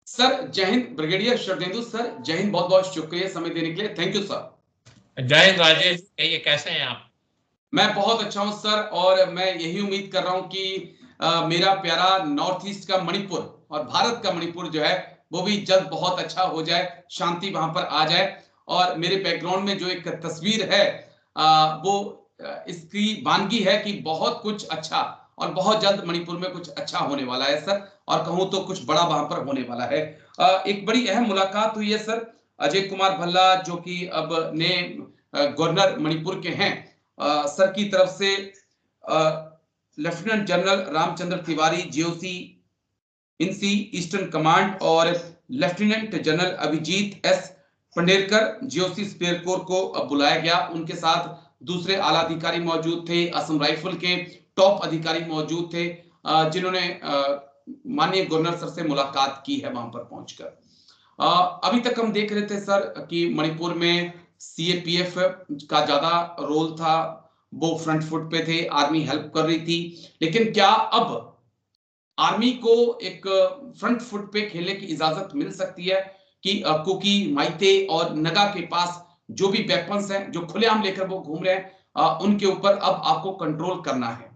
Sir जय Hind. Brigadier Sharadendu sir, जय हिंद। बहुत बहुत शुक्रिया समय देने के लिए। Thank you sir. जय हिंद राजेश, कहिए कैसे हैं आप? मैं बहुत अच्छा हूं सर, और मैं यही उम्मीद कर रहा हूं कि मेरा प्यारा नॉर्थ ईस्ट का मणिपुर और भारत का मणिपुर जो है वो भी जल्द बहुत अच्छा हो जाए, शांति वहां पर आ जाए। और मेरे बैकग्राउंड में जो एक तस्वीर है वो इसकी वानगी है कि बहुत कुछ अच्छा और बहुत जल्द मणिपुर में कुछ अच्छा होने वाला है सर, और कहूं तो कुछ बड़ा वहां पर होने वाला है। एक बड़ी अहम मुलाकात हुई है सर। अजय कुमार भल्ला जो कि अब नए गवर्नर मणिपुर के हैं, सर की तरफ से lieutenant general Ramchandra Tiwari GOC in C eastern command और lieutenant general Abhijit S Pendharkar GOC spear corps को बुलाया गया। उनके साथ दूसरे आला अधिकारी मौजूद थे, असम राइफल के टॉप अधिकारी मौजूद थे, जिन्होंने माननीय गवर्नर सर से मुलाकात की है वहां पर पहुंचकर। अभी तक हम देख रहे थे सर कि मणिपुर में सीएपीएफ का ज्यादा रोल था, वो फ्रंट फुट पे थे, आर्मी हेल्प कर रही थी। लेकिन क्या अब आर्मी को एक फ्रंट फुट पे खेलने की इजाजत मिल सकती है कि कुकी, माइते और नगा के पास जो भी वेपन्स हैं जो खुलेआम लेकर वो घूम रहे हैं, उनके ऊपर अब आपको कंट्रोल करना है?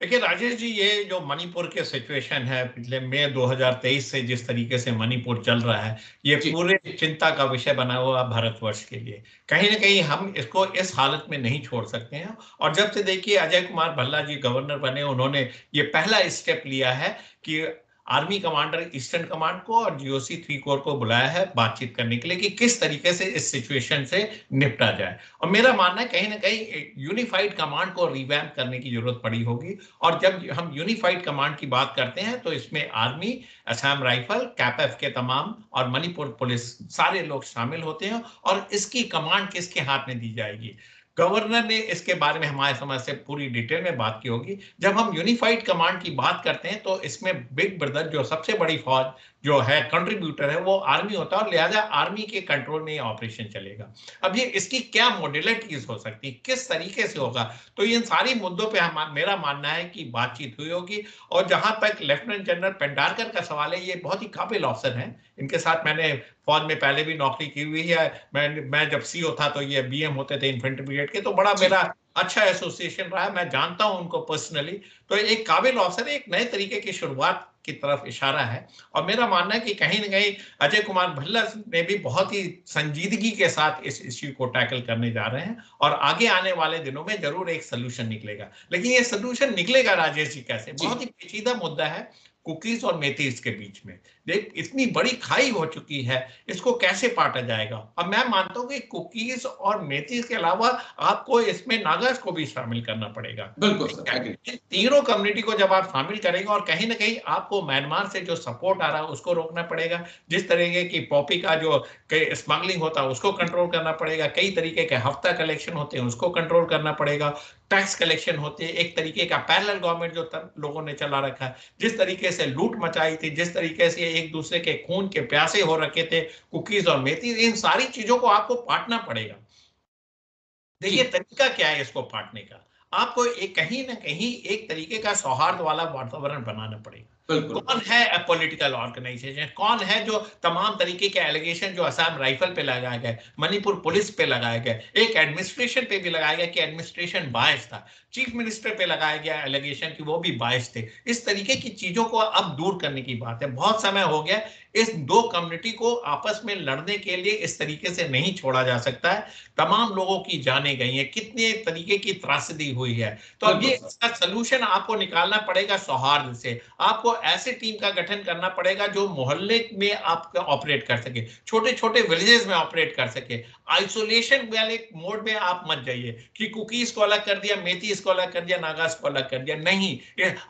देखिए राजेश जी, ये जो मणिपुर के सिचुएशन है पिछले मई 2023 से जिस तरीके से मणिपुर चल रहा है, ये जी पूरे चिंता का विषय बना हुआ भारतवर्ष के लिए। कहीं ना कहीं हम इसको इस हालत में नहीं छोड़ सकते हैं। और जब से देखिए अजय कुमार भल्ला जी गवर्नर बने, उन्होंने ये पहला स्टेप लिया है कि आर्मी कमांडर ईस्टर्न कमांड को और जीओसी 3 कोर को बुलाया है बातचीत करने के लिए कि किस तरीके से इस सिचुएशन से निपटा जाए। और मेरा मानना है कहीं ना कहीं यूनिफाइड कमांड को रिवैम्प करने की जरूरत पड़ी होगी। और जब हम यूनिफाइड कमांड की बात करते हैं तो इसमें आर्मी, असम राइफल, कैपएफ के तमाम और मणिपुर पुलिस सारे लोग शामिल होते हैं। और इसकी कमांड किसके हाथ में दी जाएगी, गवर्नर ने इसके बारे में हमारे समझ से पूरी डिटेल में बात की होगी। जब हम यूनिफाइड कमांड की बात करते हैं तो इसमें बिग ब्रदर जो सबसे बड़ी फौज जो है, कंट्रीब्यूटर है, वो आर्मी होता है और लिहाजा आर्मी के कंट्रोल में ये ऑपरेशन चलेगा। अब ये इसकी क्या मॉड्यूलरिटीज हो सकती है, किस तरीके से होगा, तो इन सारी मुद्दों पे मेरा मानना है कि बातचीत हुई होगी। और जहां तक लेफ्टिनेंट जनरल पेंडारकर का सवाल है, ये बहुत ही काबिल ऑफिसर हैं। इनके साथ मैंने फौज में पहले भी नौकरी की हुई है। मैं जब सीओ था तो ये बीएम होते थे इन्फेंट्री ब्रिगेड के, तो बड़ा जी मेरा अच्छा एसोसिएशन रहा है, मैं जानता हूं उनको पर्सनली। तो एक काबिल अफसर, एक नए तरीके की शुरुआत की तरफ इशारा है। और मेरा मानना है कि कहीं ना कहीं अजय कुमार भल्ला ने भी बहुत ही संजीदगी के साथ इस इश्यू को टैकल करने जा रहे हैं। और आगे आने वाले दिनों में जरूर एक सोल्यूशन निकलेगा। लेकिन ये सोल्यूशन निकलेगा राजेश जी कैसे, जी बहुत ही पेचीदा मुद्दा है कुकीज और मेथीज के बीच में। देख, इतनी बड़ी खाई हो चुकी है, इसको कैसे पाटा जाएगा। अब मैं मानता हूं कि कुकीज और मेथीज के अलावा आपको इसमें नागाज को भी शामिल करना पड़ेगा। बिल्कुल ठीक सर, है, एग्री। इन तीनों कम्युनिटी को जब आप शामिल करेंगे, और कहीं ना कहीं आपको म्यांमार से जो सपोर्ट आ रहा है उसको रोकना पड़ेगा, जिस तरीके की पॉपी का जो स्मगलिंग होता है उसको कंट्रोल करना पड़ेगा, कई तरीके के हफ्ता कलेक्शन होते हैं उसको कंट्रोल करना पड़ेगा, टैक्स कलेक्शन होती है, एक तरीके का पैरेलल गवर्नमेंट जो लोगों ने चला रखा है, जिस तरीके से लूट मचाई थी, जिस तरीके से एक दूसरे के खून के प्यासे हो रखे थे कुकीज और मेथी, इन सारी चीजों को आपको पाटना पड़ेगा। जी देखिए तरीका क्या है इसको पाटने का, आपको एक कहीं ना कहीं एक तरीके का सौहार्द वाला वातावरण बनाना पड़ेगा। बिल्कुल कौन है पॉलिटिकल ऑर्गेनाइजेशन, कौन है जो तमाम तरीके के एलिगेशन जो असम राइफल पे लगाए गए, मणिपुर पुलिस पे लगाए गए, एक एडमिनिस्ट्रेशन पे भी लगाया गया कि एडमिनिस्ट्रेशन बायस था, चीफ मिनिस्टर पे लगाया गया एलिगेशन कि वो भी बायस थे। इस तरीके की चीजों को अब दूर करने की बात है। बहुत समय हो गया, इस दो कम्युनिटी को आपस में लड़ने के लिए इस तरीके से नहीं छोड़ा जा सकता है। तमाम लोगों की जाने गई है, कितने तरीके की त्रासदी हुई है। तो अब बिल्कुल ये सर। इसका सलूशन आपको निकालना पड़ेगा सौहार्द से। आपको ऐसे टीम का गठन करना पड़ेगा जो मोहल्ले में आप ऑपरेट कर सके, छोटे छोटे विलेजेस में ऑपरेट कर सके। आइसोलेशन वाले मोड में आप मत जाइए कि कुकीज को अलग कर दिया, मेथीज को अलग कर दिया, नागास को अलग कर दिया, नहीं।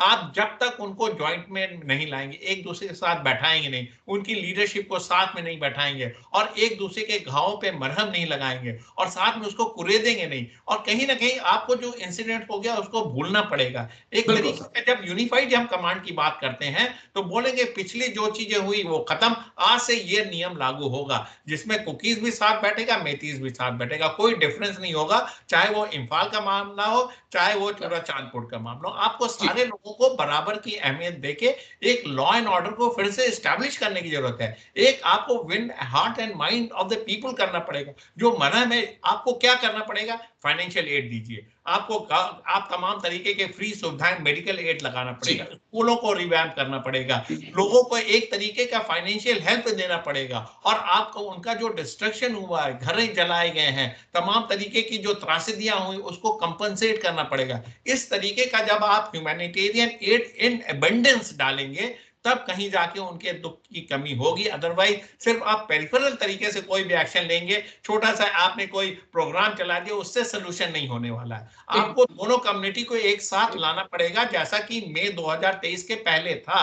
आप जब तक उनको ज्वाइंट में नहीं लाएंगे, एक दूसरे के साथ बैठाएंगे नहीं, उनकी लीडरशिप को साथ में नहीं बैठाएंगे, और एक दूसरे के घावों पे मरहम नहीं लगाएंगे, और साथ में उसको कुरेदेंगे नहीं, और कहीं ना कहीं आपको जो इंसिडेंट हो गया उसको भूलना पड़ेगा। एक बिल्कुल तरीके सर। से जब यूनिफाइड हम कमांड की बात करते करते हैं तो बोलेंगे पिछली जो चीजें हुई वो खत्म, आज से ये नियम लागू होगा जिसमें कुकीज भी साथ बैठेगा, मेथीज भी साथ बैठेगा, कोई डिफरेंस नहीं होगा, चाहे वो इम्फाल का मामला हो चाहे वो चांदपुर का मामला हो। आपको सारे लोगों को बराबर की अहमियत देके एक लॉ एंड ऑर्डर को फिर से एस्टैब्लिश करने की जरूरत है। एक आपको win heart and mind of the people करना पड़ेगा। जो मना में आपको क्या करना पड़ेगा, फाइनेंशियल एड दीजिए, आपको आप तमाम तरीके के फ्री सुविधाएं, मेडिकल एड लगाना पड़ेगा, स्कूलों को रिवैम्प करना पड़ेगा, लोगों को एक तरीके का फाइनेंशियल हेल्प देना पड़ेगा, और आपको उनका जो डिस्ट्रक्शन हुआ है, घर जलाए गए हैं, तमाम तरीके की जो त्रासदियां हुई उसको कंपनसेट करना पड़ेगा। इस तरीके का जब आप ह्यूमैनिटेरियन एड इन एबंडेंस डालेंगे तब कहीं जाके उनके दुख की कमी होगी। अदरवाइज सिर्फ आप पेरिफेरल तरीके से कोई भी एक्शन लेंगे, छोटा सा आपने कोई प्रोग्राम चला दिया, उससे सोल्यूशन नहीं होने वाला है। आपको दोनों कम्युनिटी को एक साथ लाना पड़ेगा जैसा कि मई 2023 के पहले था।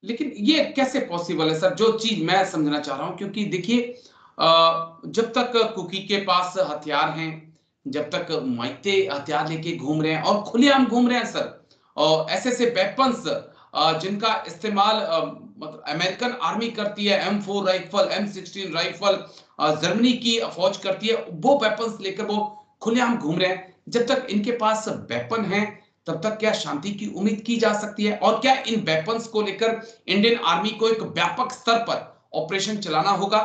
लेकिन ये कैसे पॉसिबल है सर, जो चीज मैं समझना चाह रहा हूं, क्योंकि देखिए जब तक कुकी के पास हथियार हैं, जब तक माइते हथियार लेके घूम रहे हैं और खुलेआम घूम रहे हैं सर, और ऐसे वेपन्स जिनका इस्तेमाल मतलब अमेरिकन आर्मी करती है, M4 rifle, M16 rifle, Germany की फौज करती है, वो वेपन्स लेकर वो खुलेआम घूम रहे हैं। जब तक इनके पास वेपन है तब तक क्या शांति की उम्मीद की जा सकती है? और क्या इन वेपन्स को लेकर इंडियन आर्मी को एक व्यापक स्तर पर ऑपरेशन चलाना होगा?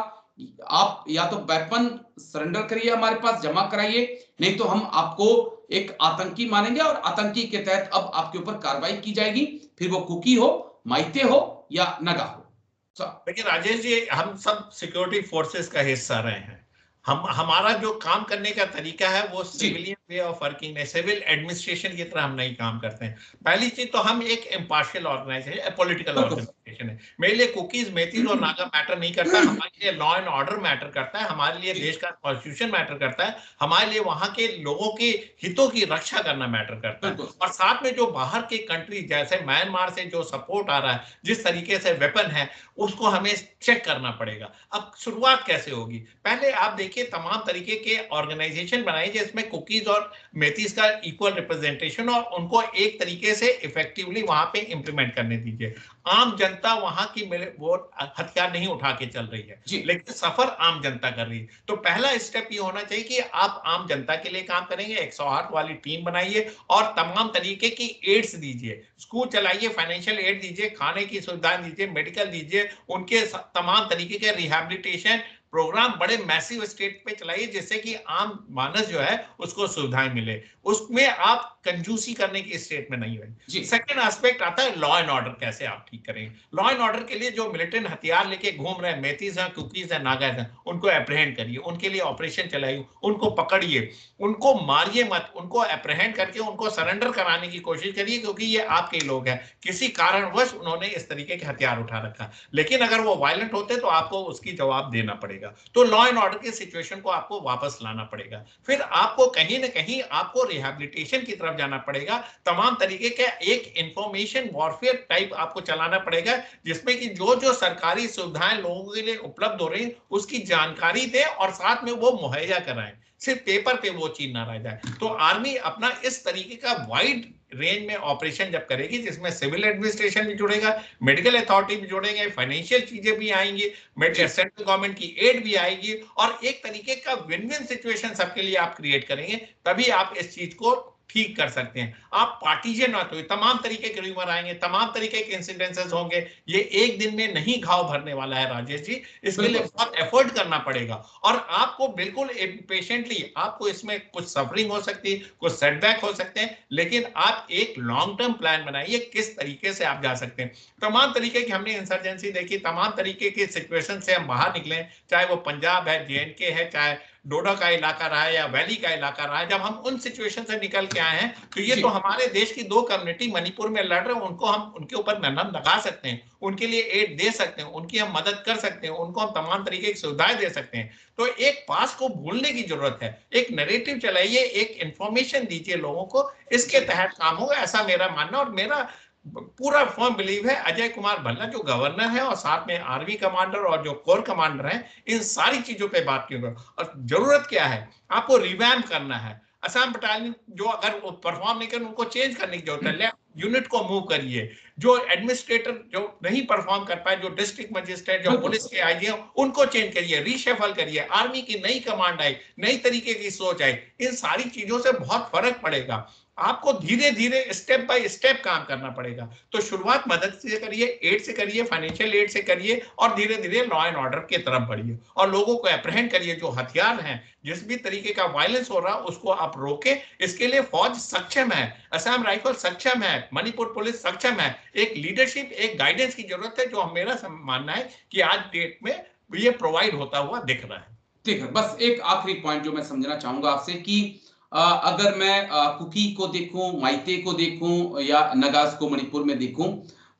आप या तो वेपन सरेंडर करिए, हमारे पास जमा कराइए, नहीं तो हम आपको एक आतंकी मानेंगे और आतंकी के तहत अब आपके ऊपर कार्रवाई की जाएगी, फिर वो कुकी हो, माइते हो या नगा हो। देखिए राजेश जी, हम सब सिक्योरिटी फोर्सेस का हिस्सा रहे हैं। हमारा जो काम करने का तरीका है वो सिविलियन वे ऑफ वर्किंग है, सिविल एडमिनिस्ट्रेशन की तरह हम नहीं काम करते हैं। पहली चीज तो हम एक इम्पार्शियल ऑर्गेनाइजेशन, पॉलिटिकल ऑर्गेनाइजेशन है। मेरे लिए कुकीज, मेथीज और नागा मैटर नहीं करता, हमारे लिए लॉ एंड ऑर्डर मैटर करता है, हमारे लिए देश का कॉन्स्टिट्यूशन मैटर करता है, हमारे लिए वहां के लोगों के हितों की रक्षा करना मैटर करता है। और साथ में जो बाहर के कंट्री जैसे म्यांमार से जो सपोर्ट आ रहा है, जिस तरीके से वेपन है, उसको हमें चेक करना पड़ेगा। अब शुरुआत कैसे होगी? पहले आप देखिए तमाम तरीके के ऑर्गेनाइजेशन बनाइए जिसमें कुकीज और मेथीज का इक्वल रिप्रेजेंटेशन, और उनको एक तरीके से इफेक्टिवली वहां पे इंप्लीमेंट करने दीजिए। आम जनता वहां की वो हथियार नहीं उठा के चल रही है, लेकिन सफर आम जनता कर रही है। तो पहला स्टेप ये होना चाहिए कि आप आम जनता के लिए काम करेंगे, 108 वाली टीम बनाइए और तमाम तरीके की एड्स दीजिए, स्कूल चलाइए, फाइनेंशियल एड दीजिए, खाने की सुविधाएं दीजिए, मेडिकल दीजिए, उनके तमाम तरीके के रिहैबिलिटेशन प्रोग्राम बड़े मैसिव स्टेट पे चलाइए जिससे कि आम मानस जो है उसको सुविधाएं मिले। उसमें आप कंजूसी करने की स्टेट में नहीं हुई। सेकंड एस्पेक्ट आता है लॉ एंड ऑर्डर, कैसे आप ठीक करेंगे। लॉ एंड ऑर्डर के लिए जो मिलिटेंट हथियार लेके घूम रहे हैं, मेथीज हैं, कुकीज हैं, नागाज हैं, उनको एप्रहेंड करिए, उनके लिए ऑपरेशन चलाइए, उनको पकड़िए, उनको मारिए मत, उनको एप्रहेंड करके उनको सरेंडर कराने की कोशिश करिए, क्योंकि ये आपके लोग हैं, किसी कारणवश उन्होंने इस तरीके के हथियार उठा रखा। लेकिन अगर वो वायलेंट होते तो आपको उसकी जवाब देना पड़ेगा। तो लॉ एंड ऑर्डर की सिचुएशन को आपको वापस लाना पड़ेगा। फिर आपको कहीं ना कहीं आपको रिहैबिलिटेशन की तरफ जाना पड़ेगा, तमाम तरीके का एक इंफॉर्मेशन वॉरफेयर टाइप आपको चलाना पड़ेगा, जिसमें कि जो जो सरकारी सुविधाएं लोगों के लिए उपलब्ध हो रही उसकी जानकारी दे और साथ में वो मुहैया कराएं, सिर्फ पेपर पे वो चीज ना रह जाए। तो आर्मी अपना इस तरीके का वाइड रेंज में ऑपरेशन जब करेगी, जिसमें सिविल एडमिनिस्ट्रेशन भी जुड़ेगा, मेडिकल अथॉरिटी भी जुड़ेंगे, फाइनेंशियल चीजें भी आएंगी, सेंट्रल गवर्नमेंट की एड भी आएगी, और एक तरीके का विन विन सिचुएशन सबके लिए आप क्रिएट करेंगे, तभी आप इस चीज को ठीक कर सकते हैं। आप पार्टीजन मत हो, तमाम तरीके के र्यूमर आएंगे, तमाम तरीके के इंसिडेंसेस होंगे, ये एक दिन में नहीं घाव भरने वाला है राजेश जी, इसके लिए बहुत एफर्ट करना पड़ेगा। और आपको बिल्कुल पेशेंटली, आपको इसमें कुछ सफरिंग हो सकती है, कुछ सेटबैक हो सकते हैं, लेकिन आप एक लॉन्ग टर्म प्लान बनाइए किस तरीके से आप जा सकते हैं। तमाम तरीके की हमने इंसर्जेंसी देखी, तमाम तरीके की सिचुएशन से हम बाहर निकले, चाहे वो पंजाब है, JNK है, चाहे डोडा का इलाका रहा है या वैली का इलाका रहा है, जब हम उन सिचुएशन से निकल के आए हैं तो ये तो हमारे देश की दो कम्युनिटी मणिपुर में लड़ रहे हैं, उनको हम उनके ऊपर नरम लगा सकते हैं, उनके लिए एड दे सकते हैं, उनकी हम मदद कर सकते हैं, उनको हम तमाम तरीके की सुविधाएं दे सकते हैं। तो एक पास को भूलने की जरूरत है, एक नैरेटिव चलाइए, एक इंफॉर्मेशन दीजिए लोगों को, इसके तहत काम होगा, ऐसा मेरा मानना। और मेरा पूरा फर्म बिलीव है अजय कुमार भल्ला जो गवर्नर है और साथ में आर्मी कमांडर और जो कोर कमांडर हैं, इन सारी चीजों पे बात की। और जरूरत क्या है, आपको रिवैम्प करना है। असम बटालियन जो अगर परफॉर्म नहीं कर, उनको चेंज करने की जरूरत है। यूनिट को मूव करिए, जो एडमिनिस्ट्रेटर जो नहीं परफॉर्म कर पाए, जो डिस्ट्रिक्ट मजिस्ट्रेट, जो पुलिस के आईजी हैं, उनको चेंज करिए, रीशफल करिए, आर्मी की नई कमांड आई, नई तरीके की सोच आई। इन सारी चीजों से बहुत फर्क पड़ेगा। आपको धीरे धीरे स्टेप बाय स्टेप काम करना पड़ेगा। तो शुरुआत मदद से करिए, एड से करिए, फाइनेंशियल एड से करिए, और धीरे धीरे लॉ एंड ऑर्डर की तरफ बढ़िए और लोगों को अप्रहेंड करिए। जो हथियार हैं, जिस भी तरीके का वायलेंस हो रहा है, उसको आप रोके। इसके लिए फौज सक्षम है, असम राइफल सक्षम है, मणिपुर पुलिस सक्षम है। एक लीडरशिप, एक गाइडेंस की जरूरत है, जो मेरा मानना है कि आज डेट में ये प्रोवाइड होता हुआ दिख रहा है। ठीक है, बस एक आखिरी पॉइंट जो मैं समझना चाहूंगा आपसे कि अगर मैं कुकी को देखूं, माइते को देखूं या नगास को मणिपुर में देखूं,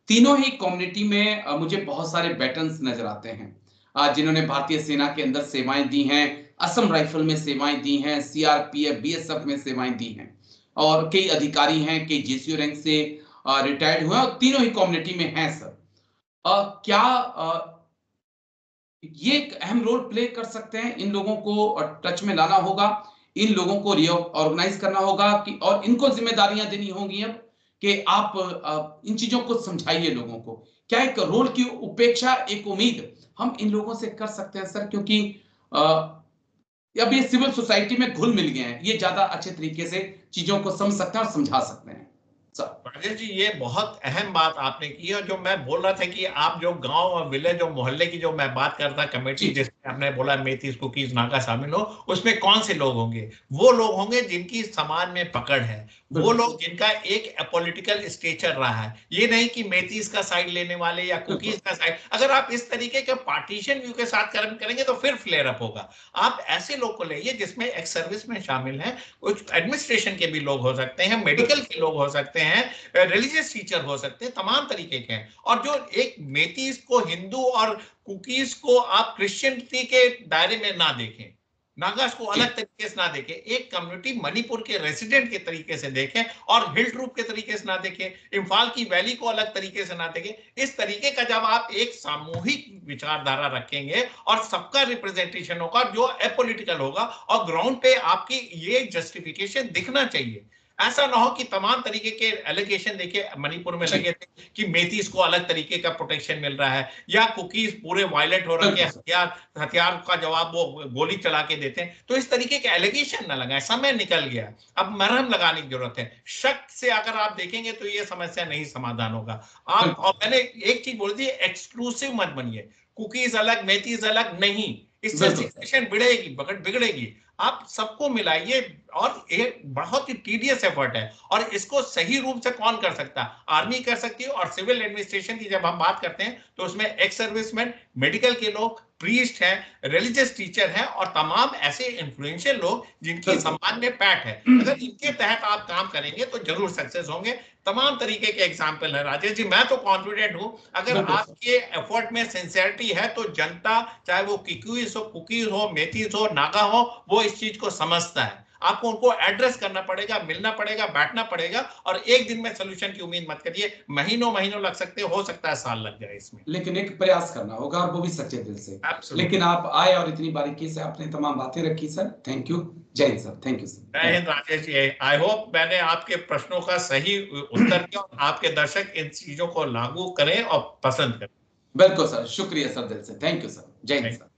तीनों ही कम्युनिटी में मुझे बहुत सारे वेटरन्स नजर आते हैं जिन्होंने भारतीय सेना के अंदर सेवाएं दी हैं, असम राइफल में सेवाएं दी हैं, सीआरपीएफ, बीएसएफ में सेवाएं दी हैं, और कई अधिकारी हैं, कई जेसीओ रैंक से रिटायर्ड हुए, और तीनों ही कम्युनिटी में हैं सर। क्या ये एक अहम रोल प्ले कर सकते हैं? इन लोगों को टच में लाना होगा, इन लोगों को रीऑर्गेनाइज करना होगा कि, और इनको जिम्मेदारियां देनी होंगी अब कि आप इन चीजों को समझाइए लोगों को। क्या एक रोल की उपेक्षा, एक उम्मीद हम इन लोगों से कर सकते हैं सर? क्योंकि अब ये सिविल सोसाइटी में घुल मिल गए हैं, ये ज्यादा अच्छे तरीके से चीजों को समझ सकते हैं और समझा सकते हैं। राजेश जी, ये बहुत अहम बात आपने की है। जो मैं बोल रहा था कि आप जो गांव और विलेज और मोहल्ले की जो मैं बात करता, कमेटी जिसमें आपने बोला मेथीज, कुकीज, नागा शामिल हो, उसमें कौन से लोग होंगे? वो लोग होंगे जिनकी समाज में पकड़ है, वो लोग जिनका एक पॉलिटिकल स्टेचर रहा है। ये नहीं कि मेथीज का साइड लेने वाले या कुकीज का साइड। अगर आप इस तरीके के पार्टीशन व्यू के साथ कर्म करेंगे तो फिर फ्लेयर अप होगा। आप ऐसे लोग को लेइए जिसमें एक्स सर्विस में शामिल हैं, कुछ एडमिनिस्ट्रेशन के भी लोग हो सकते हैं, मेडिकल के लोग हो सकते हैं, रिलीजियस टीचर हो सकते हैं, तमाम तरीके के हैं। और जो एक मेथीज को हिंदू और कुकीज को आप क्रिश्चियनिटी के दायरे में ना देखें, नागास को अलग तरीके से ना देखें, एक कम्युनिटी मणिपुर के रेसिडेंट के तरीके से देखें, और हिल ट्रूप के तरीके से ना देखें, इम्फाल की वैली को अलग तरीके से ना देखें। इस तरीके का जब आप एक सामूहिक विचारधारा रखेंगे और सबका रिप्रेजेंटेशन होगा जो अपोलिटिकल होगा, और ग्राउंड पे आपकी ये जस्टिफिकेशन दिखना चाहिए। ऐसा ना हो कि तमाम तरीके के एलिगेशन देखिए मणिपुर में लगे थे कि मेथीज को अलग तरीके का प्रोटेक्शन मिल रहा है, या कुकीज पूरे वायलेंट हो रखे हैं, हथियार का जवाब वो गोली चला के देते हैं। तो इस तरीके के एलिगेशन ना लगाए, समय निकल गया, अब मरहम लगाने की जरूरत है। शक से अगर आप देखेंगे तो ये समस्या नहीं समाधान होगा। आप, और मैंने एक चीज बोल दी, एक्सक्लूसिव मत बनिए, कुकीज अलग, मेथीज अलग नहीं, इससे सिचुएशन बिगड़ेगी। आप सबको मिलाइए, और एक बहुत ही टीडियस एफर्ट है, और इसको सही रूप से कौन कर सकता है? आर्मी कर सकती है। और सिविल एडमिनिस्ट्रेशन की जब हम बात करते हैं तो उसमें एक्स सर्विसमैन, मेडिकल के लोग, प्रीस्ट हैं, रिलीजियस टीचर हैं, और तमाम ऐसे इन्फ्लुएंशियल लोग जिनकी समाज में पैठ है। अगर इनके तहत आप काम करेंगे तो जरूर सक्सेस होंगे। तमाम तरीके के एग्जाम्पल है राजेश जी। मैं तो कॉन्फिडेंट हूं, अगर आपके एफर्ट में सिंसियरिटी है तो जनता, चाहे वो कुकीज हो, मेथीज हो, नागा हो, वो इस चीज को समझता है। आपको उनको एड्रेस करना पड़ेगा, मिलना पड़ेगा, बैठना पड़ेगा, और एक दिन में सोल्यूशन की उम्मीद मत करिए। महीनों लग सकते, हो सकता है साल लग जाए इसमें, लेकिन एक प्रयास करना होगा, और वो भी सच्चे दिल से। लेकिन आप आए और इतनी बारीकी से आपने तमाम बातें रखी सर, थैंक यू। जय हिंद सर, थैंक यू सर। जय हिंद राजेश जी। आई होप मैंने आपके प्रश्नों का सही उत्तर दिया, और आपके दर्शक इन चीजों को लागू करें और पसंद करें। बिल्कुल सर, शुक्रिया सर, दिल से, थैंक यू सर, जय हिंद सर।